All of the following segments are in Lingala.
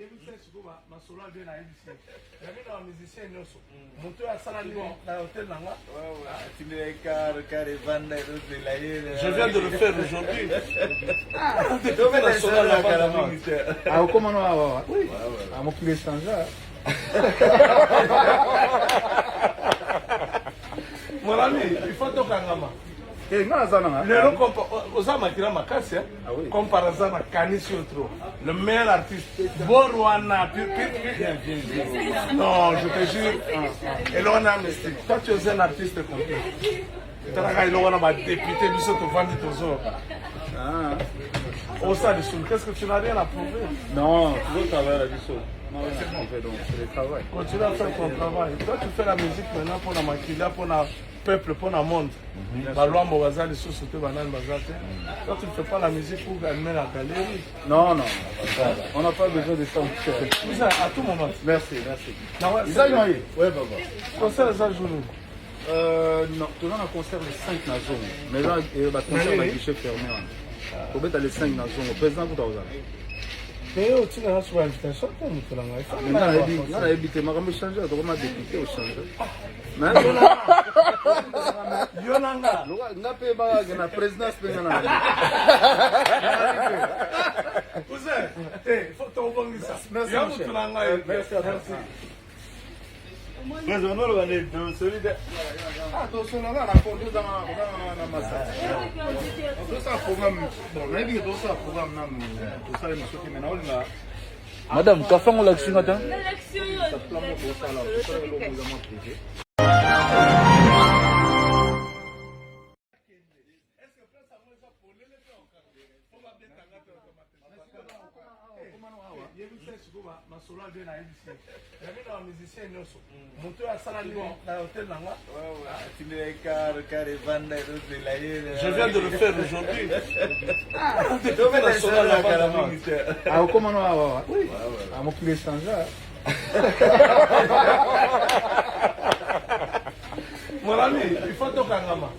Je viens de le faire aujourd'hui. Ah, comment non? Oui. Ah, mon poulet sans ça. Mon ami, il faut te kangama. Eh, non, ça non. Comme par hasard, le meilleur artiste. Borwana. Non, je te jure. Et là, on a mystique. Toi, tu es un artiste complet. Tu as député, du saut au vendu toujours. Au sein du Soul, qu'est-ce que tu n'as rien à prouver? Non, toujours travailler du Soul. Non, donc c'est le travail. Continue à faire ton travail. Toi, tu fais la musique maintenant pour la maquiller, pour le peuple, pour le monde. Toi, tu ne fais pas la musique pour gagner la galerie. Non, non, on n'a pas besoin de ça. À tout moment. Merci, merci. Ils ont eu. Oui, papa. Concert les journée. Non, toujours un concert les 5 nations. Mais là, il y a un concert avec guichet fermé. Pour mettre les 5 nations, le président pour t'avoir. Mais tu n'as pas souvent invitation pour nous. On a habité, ma rambe changé, donc on a député au changé. Mais Yolanga. on a payé la présidence. Cousin, il faut t'envoyer ça. Merci. Merci. Mais on a organisé celui de. Ah, donc on a conduit dans la masse. Tout ça programme. Bon, on a dit tout ça programme tout ça les monsieur qui maintenant là. Madame, tu as fait l'élection attends. L'élection. Ça plan pour ça là, tout ça le gouvernement privé. Je viens de le faire aujourd'hui. Ah, comment non? Oui. Ah, mon poulet sans ça. Mon ami, il faut te kangama.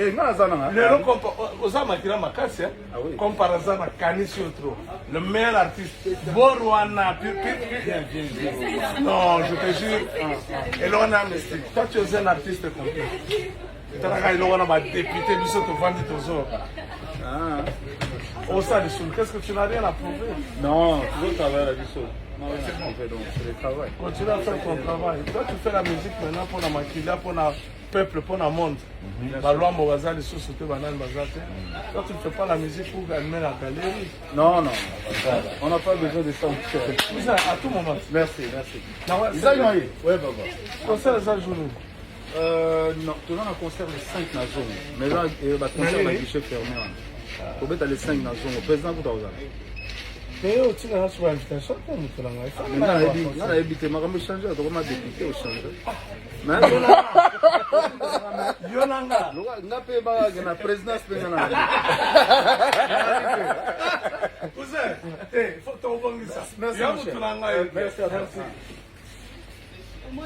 Eh, non, ça non. Comme par hasard, le meilleur artiste. Borwana. Non, je te jure. Et là, on a mystique. Toi, tu es un artiste complet. Tu as député, du saut au vendu toujours. Au sein du Soul, qu'est-ce que tu n'as rien à prouver? Non, toujours travailler du Soul. Non, donc c'est le travail. Continue à faire ton travail. Toi, tu fais la musique maintenant pour la maquiller, pour le peuple, pour le monde. Toi, tu ne fais pas la musique pour gagner la galerie. Non, non, on n'a pas besoin de ça. À tout moment. Merci, merci. Ils ont eu. Oui, papa. Concert les journée. Non, toujours un concert les 5 nations. Mais là, il y a un concert avec guichet fermé. Pour mettre les 5 nations, le président pour t'avoir. Mais tu n'as pas souvent invitation pour nous. On a habité, ma rambe changé, donc on a député au changé. Mais Yolanga. on a payé la présidence. Cousin, il faut t'envoyer ça. Merci. Merci.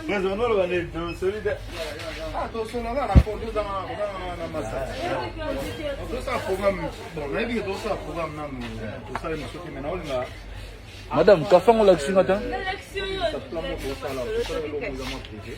Mais on a organisé celui de. Ah, donc on a conduit dans la masse. Tout ça programme. Bon, on a dit tout ça programme tout ça les monsieur qui maintenant là. Madame, tu as fait l'élection attends. L'élection. Ça plan pour ça là, tout ça le gouvernement privé.